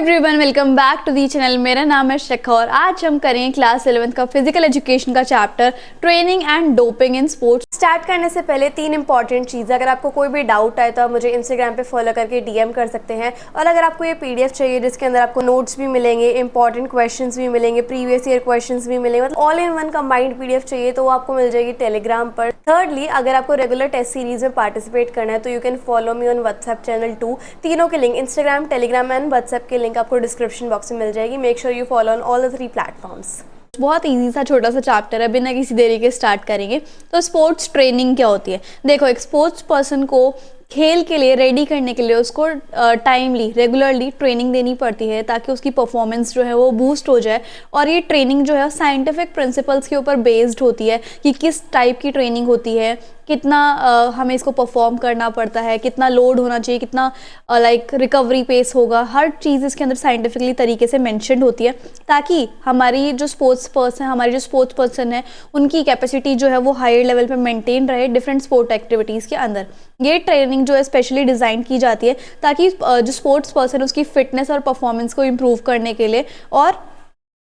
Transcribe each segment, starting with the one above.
Everyone, welcome back to the channel. मेरा नाम है शिखा और आज हम करेंगे क्लास 11th का फिजिकल एजुकेशन का chapter training and doping in sports. Start करने से पहले 3 इंपॉर्टेंट चीज़, अगर आपको कोई भी डाउट आए तो आप मुझे इंस्टाग्राम पे फॉलो करके डीएम कर सकते हैं। और अगर आपको ये पीडीएफ चाहिए जिसके अंदर आपको नोट्स भी मिलेंगे, इंपॉर्टेंट क्वेश्चंस भी मिलेंगे, प्रीवियस ईयर क्वेश्चंस भी मिलेंगे, मतलब all in one combined PDF चाहिए तो वो आपको मिल जाएगी टेलीग्राम पर। थर्डली, अगर आपको रेगुलर टेस्ट सीरीज में पार्टिसिपेट करना है तो you can follow me on WhatsApp channel 2। तीनों के link, Instagram, Telegram and WhatsApp के लिंक आपको डिस्क्रिप्शन बॉक्स में मिल जाएगी। Make sure you follow on all the 3 platforms. बहुत इजी सा छोटा सा चैप्टर है, बिना किसी देरी के स्टार्ट करेंगे। तो स्पोर्ट्स ट्रेनिंग क्या होती है? देखो, एक स्पोर्ट्स पर्सन को खेल के लिए रेडी करने के लिए उसको टाइमली रेगुलरली ट्रेनिंग देनी पड़ती है ताकि उसकी परफॉर्मेंस जो है वो बूस्ट हो जाए। और ये ट्रेनिंग जो है साइंटिफिक प्रिंसिपल्स के ऊपर बेस्ड होती है कि किस टाइप की ट्रेनिंग होती है, कितना हमें इसको परफॉर्म करना पड़ता है, कितना लोड होना चाहिए, कितना रिकवरी पेस होगा। हर चीज़ इसके अंदर साइंटिफिकली तरीके से मेंशन्ड होती है ताकि हमारी जो स्पोर्ट्स पर्सन है उनकी कैपेसिटी जो है वो हायर लेवल पे मेंटेन रहे डिफरेंट स्पोर्ट एक्टिविटीज़ के अंदर। ये ट्रेनिंग जो है स्पेशली डिज़ाइन की जाती है ताकि जो स्पोर्ट्स पर्सन है उसकी फिटनेस और परफॉर्मेंस को इम्प्रूव करने के लिए और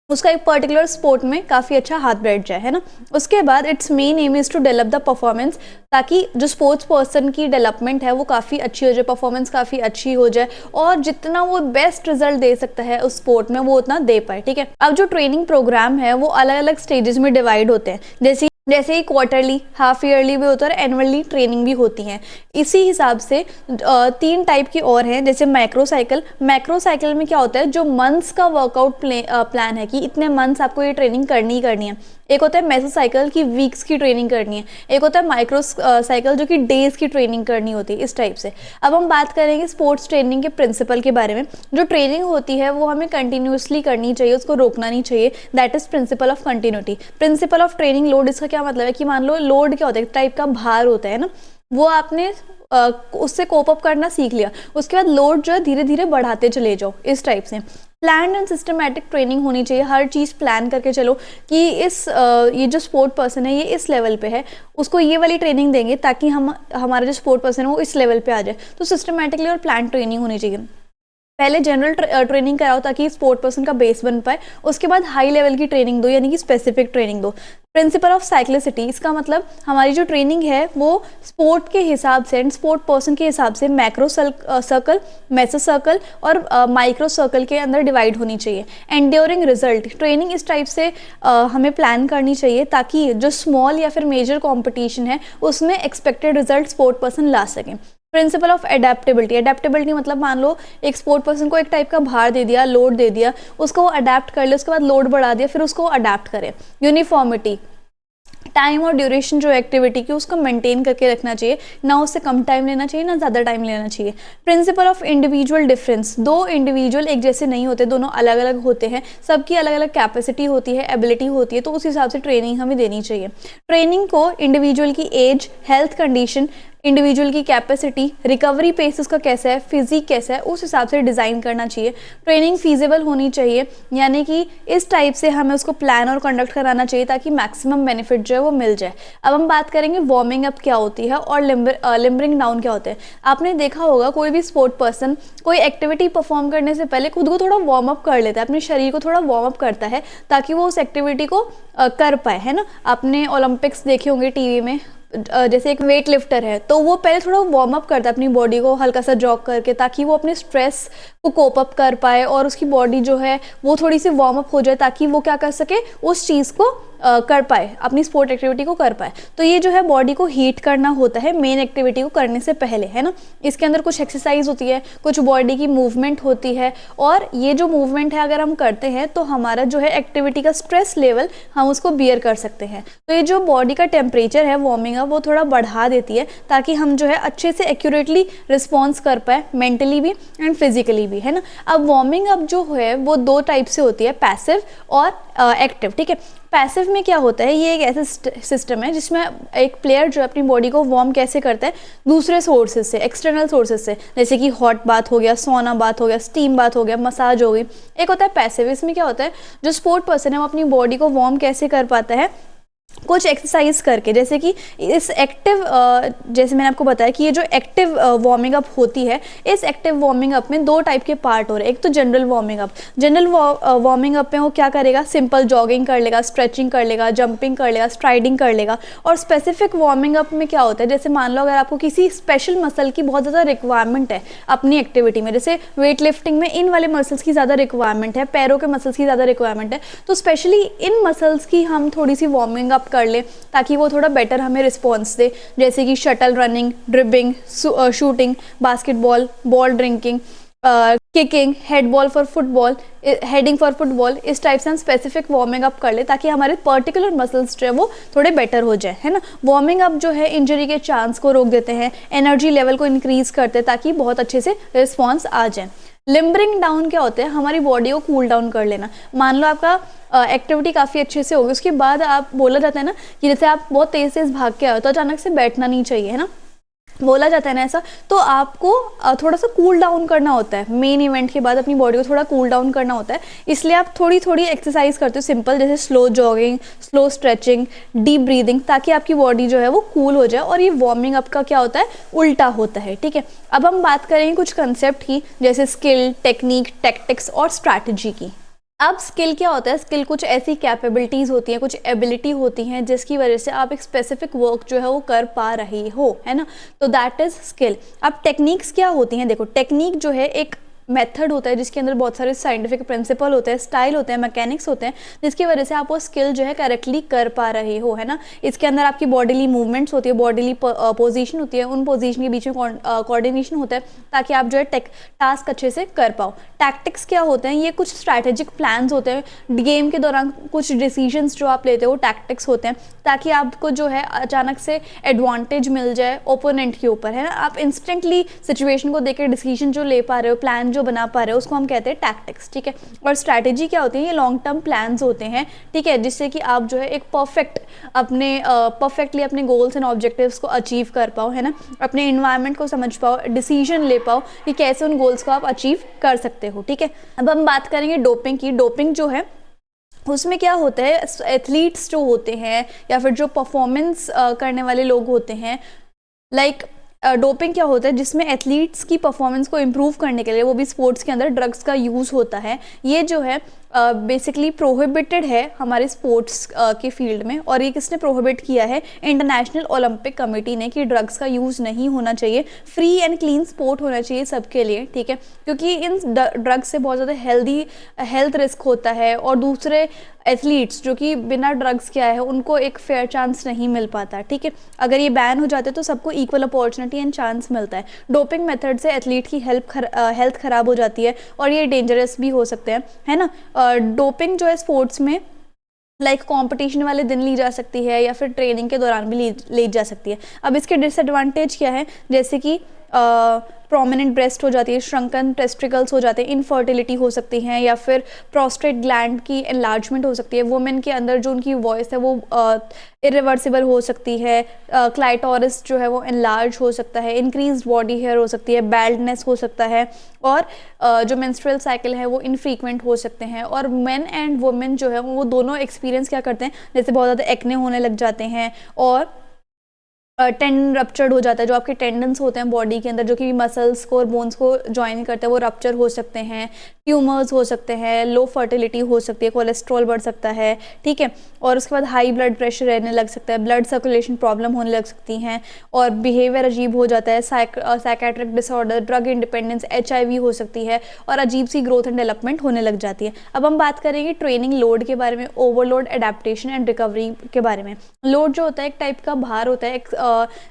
उसका एक पर्टिकुलर स्पोर्ट में काफ़ी अच्छा हाथ बैठ जाए, है ना। उसके बाद it's main aim is to develop the performance, ताकि जो स्पोर्ट्स पर्सन की डेवलपमेंट है वो काफ़ी अच्छी हो जाए, परफॉर्मेंस काफ़ी अच्छी हो जाए और जितना वो बेस्ट रिजल्ट दे सकता है उस स्पोर्ट में वो उतना दे पाए, ठीक है। अब जो ट्रेनिंग प्रोग्राम है वो अलग अलग स्टेजेस में डिवाइड होते हैं, जैसे ही क्वार्टरली, हाफ ईयरली भी होता है और एनुअली ट्रेनिंग भी होती हैं। इसी हिसाब से 3 टाइप की और हैं, जैसे मैक्रो साइकिल में क्या होता है, जो मंथ्स का वर्कआउट प्लान है कि इतने मंथ्स आपको ये ट्रेनिंग करनी ही करनी है। एक होता है मेसो साइकिल की वीक्स की ट्रेनिंग करनी है, एक होता है माइक्रो साइकिल जो कि डेज की ट्रेनिंग करनी होती है, इस टाइप से। अब हम बात करेंगे स्पोर्ट्स ट्रेनिंग के प्रिंसिपल के बारे में। जो ट्रेनिंग होती है वो हमें कंटिन्यूसली करनी चाहिए, उसको रोकना नहीं चाहिए। That is principle of continuity. Principle of training load, इसका क्या मतलब है कि मान लो लोड क्या होता है, एक टाइप का भार होता है ना, वो आपने उससे कोप अप करना सीख लिया, उसके बाद लोड जो है धीरे धीरे बढ़ाते चले जाओ, इस टाइप से। प्लान एंड सिस्टमेटिक ट्रेनिंग होनी चाहिए, हर चीज़ प्लान करके चलो कि ये जो स्पोर्ट पर्सन है ये इस लेवल पे है, उसको ये वाली ट्रेनिंग देंगे ताकि हमारा जो स्पोर्ट पर्सन है वो इस लेवल पे आ जाए। तो सिस्टमेटिकली और प्लान ट्रेनिंग होनी चाहिए। पहले जनरल ट्रेनिंग कराओ ताकि स्पोर्ट पर्सन का बेस बन पाए, उसके बाद हाई लेवल की ट्रेनिंग दो, यानी कि स्पेसिफिक ट्रेनिंग दो। प्रिंसिपल ऑफ साइक्लिसिटी, इसका मतलब हमारी जो ट्रेनिंग है वो स्पोर्ट के हिसाब से एंड स्पोर्ट पर्सन के हिसाब से मैक्रो सर्कल, मेसो सर्कल और माइक्रो सर्कल के अंदर डिवाइड होनी चाहिए। एंड्योरिंग रिजल्ट, ट्रेनिंग इस टाइप से हमें प्लान करनी चाहिए ताकि जो स्मॉल या फिर मेजर कॉम्पिटिशन है उसमें एक्सपेक्टेड रिजल्ट स्पोर्ट पर्सन ला सकें। प्रिंसिपल ऑफ एडेप्टेबिलिटी मतलब मान लो एक स्पोर्ट पर्सन को एक टाइप का भार दे दिया, लोड दे दिया, उसको वो अडेप्ट कर ले, उसके बाद लोड बढ़ा दिया, फिर उसको अडेप्ट करे। यूनिफॉर्मिटी, टाइम और ड्यूरेशन जो एक्टिविटी की उसको मेंटेन करके रखना चाहिए, ना उससे कम टाइम लेना चाहिए ना ज़्यादा टाइम लेना चाहिए। Principle of individual difference, 2 individual एक जैसे नहीं होते, दोनों अलग अलग होते हैं, सबकी अलग अलग कैपेसिटी होती है, एबिलिटी होती है, तो उस हिसाब से ट्रेनिंग हमें देनी चाहिए। ट्रेनिंग को इंडिविजुअल की एज, हेल्थ कंडीशन, इंडिविजुअल की कैपेसिटी, रिकवरी पेस उसका कैसा है, फिजिक कैसा है, उस हिसाब से डिज़ाइन करना चाहिए। ट्रेनिंग फीजिबल होनी चाहिए, यानी कि इस टाइप से हमें उसको प्लान और कंडक्ट कराना चाहिए ताकि मैक्सिमम बेनिफिट जो है वो मिल जाए। अब हम बात करेंगे वार्मिंग अप क्या होती है और लिम्बरिंग डाउन क्या होता है। आपने देखा होगा कोई भी स्पोर्ट पर्सन कोई एक्टिविटी परफॉर्म करने से पहले खुद को थोड़ा वार्म अप कर लेता है, अपने शरीर को थोड़ा वार्म अप करता है ताकि वो उस एक्टिविटी को कर पाए, है ना। आपने ओलंपिक्स देखे होंगे टीवी में, जैसे एक वेट लिफ्टर है तो वो पहले थोड़ा वार्म अप करता है अपनी बॉडी को हल्का सा जॉग करके, ताकि वो अपने स्ट्रेस को कोप अप कर पाए और उसकी बॉडी जो है वो थोड़ी सी वार्म अप हो जाए ताकि वो क्या कर सके, उस चीज़ को कर पाए, अपनी स्पोर्ट एक्टिविटी को कर पाए। तो ये जो है बॉडी को हीट करना होता है मेन एक्टिविटी को करने से पहले, है ना। इसके अंदर कुछ एक्सरसाइज होती है, कुछ बॉडी की मूवमेंट होती है, और ये जो मूवमेंट है अगर हम करते हैं तो हमारा जो है एक्टिविटी का स्ट्रेस लेवल हम उसको बियर कर सकते हैं। तो ये जो बॉडी का टेम्परेचर है वार्मिंग अप वो थोड़ा बढ़ा देती है ताकि हम जो है अच्छे से एक्यूरेटली रिस्पॉन्स कर पाए, मेंटली भी एंड फिजिकली भी, है ना। अब वार्मिंग अप जो है वो 2 टाइप से होती है, पैसिव और एक्टिव, ठीक है। पैसिव में क्या होता है, ये एक ऐसा सिस्टम है जिसमें एक प्लेयर जो अपनी बॉडी को वार्म कैसे करता है, दूसरे सोर्सेज से, एक्सटर्नल सोर्सेज से, जैसे कि हॉट बाथ हो गया, सोना बाथ हो गया, स्टीम बाथ हो गया, मसाज हो गई। एक होता है पैसिव, इसमें क्या होता है जो स्पोर्ट पर्सन है वो अपनी बॉडी को वार्म कैसे कर पाता है, कुछ एक्सरसाइज करके, जैसे कि इस एक्टिव जैसे मैंने आपको बताया कि ये जो एक्टिव वार्मिंग अप होती है, इस एक्टिव वार्मिंग अप में दो टाइप के पार्ट हो रहे हैं। एक तो general warming up, general warming up में वो क्या करेगा, सिंपल जॉगिंग कर लेगा, स्ट्रेचिंग कर लेगा, जंपिंग कर लेगा, स्ट्राइडिंग कर लेगा। और स्पेसिफिक वार्मिंग अप में क्या होता है, जैसे मान लो अगर आपको किसी स्पेशल मसल की बहुत ज़्यादा रिक्वायरमेंट है अपनी एक्टिविटी में, जैसे वेट लिफ्टिंग में इन वाले मसल्स की ज़्यादा रिक्वायरमेंट है, पैरों के मसल्स की ज़्यादा रिक्वायरमेंट है, तो स्पेशली इन मसल्स की हम थोड़ी सी वार्मिंग अप कर ले ताकि वो थोड़ा बेटर हमें रिस्पॉन्स दे। जैसे कि shuttle running, dribbling, shooting, basketball, ball drinking, kicking, head ball for football, heading for football, इस टाइप से हम स्पेसिफिक वार्मिंग अप कर ले ताकि हमारे पर्टिकुलर मसल्स जो है वो थोड़े बेटर हो जाए, है ना। वार्मिंग अप जो है इंजरी के चांस को रोक देते हैं, एनर्जी लेवल को इंक्रीज करते हैं ताकि बहुत अच्छे से रिस्पॉन्स आ जाए। लिम्बरिंग डाउन क्या होता है, हमारी बॉडी को कूल डाउन कर लेना। मान लो आपका एक्टिविटी काफ़ी अच्छे से होगी, उसके बाद आप बोला जाता है ना कि जैसे आप बहुत तेज़ तेज़ भाग के आए तो अचानक से बैठना नहीं चाहिए, है ना, बोला जाता है ना ऐसा। तो आपको थोड़ा सा कूल डाउन करना होता है, मेन इवेंट के बाद अपनी बॉडी को थोड़ा कूल डाउन करना होता है, इसलिए आप थोड़ी थोड़ी एक्सरसाइज करते हो सिंपल, जैसे slow jogging, slow stretching, deep breathing, ताकि आपकी बॉडी जो है वो कूल हो जाए। और ये वार्मिंग अप का क्या होता है, उल्टा होता है, ठीक है। अब हम बात करेंगे कुछ कंसेप्ट की, जैसे स्किल, टेक्निक, टैक्टिक्स और स्ट्रैटेजी की। अब स्किल क्या होता है, स्किल कुछ ऐसी कैपेबिलिटीज़ होती हैं, कुछ एबिलिटी होती हैं जिसकी वजह से आप एक स्पेसिफिक वर्क जो है वो कर पा रहे हो, है ना, तो दैट इज़ स्किल। अब टेक्निक्स क्या होती हैं, देखो टेक्निक जो है एक मेथड होता है जिसके अंदर बहुत सारे साइंटिफिक प्रिंसिपल होते हैं, स्टाइल होते हैं, मैकेनिक्स होते हैं, जिसकी वजह से आप वो स्किल जो है करेक्टली कर पा रहे हो, है ना। इसके अंदर आपकी बॉडीली मूवमेंट्स होती है, बॉडीली पोजीशन होती है, उन पोजीशन के बीच में कोऑर्डिनेशन होता है ताकि आप जो है टास्क अच्छे से कर पाओ। टैक्टिक्स क्या होते हैं, ये कुछ स्ट्रैटेजिक प्लान्स होते हैं, गेम के दौरान कुछ डिसीजंस जो आप लेते हो टैक्टिक्स होते हैं ताकि आपको जो है अचानक से एडवांटेज मिल जाए ओपोनेंट के ऊपर, है ना। आप इंस्टेंटली सिचुएशन को देख के डिसीजन जो ले पा रहे हो, प्लान जो बना पा रहे हो, उसको हम कहते हैं टैक्टिक्स, ठीक है। और स्ट्रैटेजी क्या होती है, ये लॉन्ग टर्म प्लान्स होते हैं, ठीक है, जिससे कि आप जो है एक परफेक्टली अपने गोल्स एंड ऑब्जेक्टिव्स को अचीव कर पाओ, है ना, अपने इन्वायरमेंट को समझ पाओ, डिसीजन ले पाओ कि कैसे उन गोल्स को आप अचीव कर सकते हो, ठीक है। अब हम बात करेंगे डोपिंग की। डोपिंग जो है उसमें क्या होता है, एथलीट्स जो होते हैं या फिर जो परफॉर्मेंस करने वाले लोग होते हैं, लाइक डोपिंग क्या होता है, जिसमें एथलीट्स की परफॉर्मेंस को इम्प्रूव करने के लिए, वो भी स्पोर्ट्स के अंदर, ड्रग्स का यूज़ होता है। ये जो है बेसिकली प्रोहिबिटेड है हमारे स्पोर्ट्स के फील्ड में। और ये किसने प्रोहिबिट किया है, इंटरनेशनल ओलंपिक कमेटी ने, कि ड्रग्स का यूज़ नहीं होना चाहिए, फ्री एंड क्लीन स्पोर्ट होना चाहिए सबके लिए, ठीक है, क्योंकि इन ड्रग्स से बहुत ज़्यादा हेल्थ रिस्क होता है और दूसरे एथलीट्स जो कि बिना ड्रग्स के आए हैं उनको एक फेयर चांस नहीं मिल पाता, ठीक है। अगर ये बैन हो जाते तो सबको इक्वल अपॉर्चुनिटी एंड चांस मिलता है। डोपिंग मेथड से एथलीट की हेल्थ खराब हो जाती है और ये डेंजरस भी हो सकते हैं, है ना। डोपिंग जो है स्पोर्ट्स में लाइक कंपटीशन वाले दिन ली जा सकती है या फिर ट्रेनिंग के दौरान भी ली जा सकती है। अब इसके डिसएडवांटेज क्या है, जैसे कि प्रोमिनेंट ब्रेस्ट हो जाती है, श्रंकन टेस्टिकल्स हो जाते हैं, इनफर्टिलिटी हो सकती हैं, या फिर प्रोस्टेट ग्लैंड की एनलार्जमेंट हो सकती है, वुमेन के अंदर जो उनकी वॉइस है वो इरिवर्सिबल हो सकती है, क्लाइटोरिस जो है वो एनलार्ज हो सकता है, इंक्रीज बॉडी हेयर हो सकती है, बैल्डनेस हो सकता है, और जो मेंस्ट्रुअल साइकिल है वो इनफ्रीक्वेंट हो सकते हैं। और मेन एंड वुमेन जो है वो दोनों एक्सपीरियंस क्या करते हैं, जैसे बहुत ज़्यादा एक्ने होने लग जाते हैं और टेंडन रप्चर्ड हो जाता है, जो आपके टेंडन्स होते हैं बॉडी के अंदर जो कि मसल्स को और बोन्स को ज्वाइन करते हैं, वो रप्चर हो सकते हैं, ट्यूमर्स हो सकते हैं, लो फर्टिलिटी हो सकती है, कोलेस्ट्रॉल बढ़ सकता है, ठीक है। और उसके बाद हाई ब्लड प्रेशर रहने लग सकता है, ब्लड सर्कुलेशन प्रॉब्लम होने लग सकती हैं, और बिहेवियर अजीब हो जाता है, psychiatric disorder, drug independence, HIV हो सकती है, और अजीब सी ग्रोथ एंड डेवलपमेंट होने लग जाती है। अब हम बात करेंगे ट्रेनिंग लोड के बारे में, ओवरलोड, एडेप्टेशन एंड रिकवरी के बारे में। लोड जो होता है एक टाइप का भार होता है, एक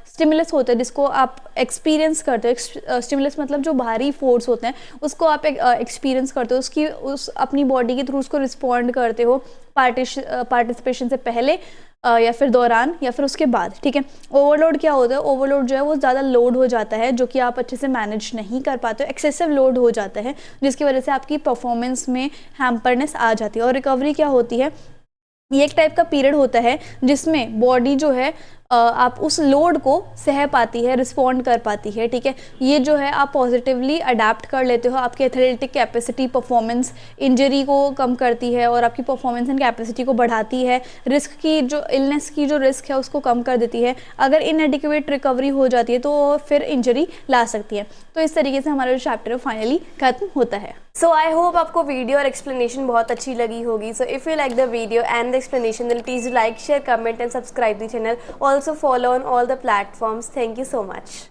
स्टिमुलस होता है जिसको आप एक्सपीरियंस करते हो। स्टिमुलस मतलब जो भारी फोर्स होते हैं उसको आप एक्सपीरियंस करते हो, उस अपनी बॉडी के थ्रू उसको रिस्पॉन्ड करते हो पार्टिसिपेशन से पहले या फिर दौरान या फिर उसके बाद, ठीक है। ओवरलोड क्या होता है, ओवरलोड जो है वो ज़्यादा लोड हो जाता है जो कि आप अच्छे से मैनेज नहीं कर पाते हो, एक्सेसिव लोड हो जाता है जिसकी वजह से आपकी परफॉर्मेंस में हैम्परनेस आ जाती है। और रिकवरी क्या होती है, ये एक टाइप का पीरियड होता है जिसमें बॉडी जो है आप उस लोड को सह पाती है, रिस्पॉन्ड कर पाती है, ठीक है। ये जो है आप पॉजिटिवली अडेप्ट कर लेते हो, आपकी एथलेटिक कैपेसिटी, परफॉर्मेंस, इंजरी को कम करती है और आपकी परफॉर्मेंस एंड कैपेसिटी को बढ़ाती है। रिस्क की जो इलनेस की जो रिस्क है उसको कम कर देती है। अगर इनएडिक्वेट रिकवरी हो जाती है तो फिर इंजरी ला सकती है। तो इस तरीके से हमारा जो चैप्टर है फाइनली खत्म होता है। सो आई होप आपको वीडियो और एक्सप्लेनेशन बहुत अच्छी लगी होगी। So if you like the video and the explanation then please like, share, comment and subscribe the channel. Also follow on all the platforms. Thank you so much.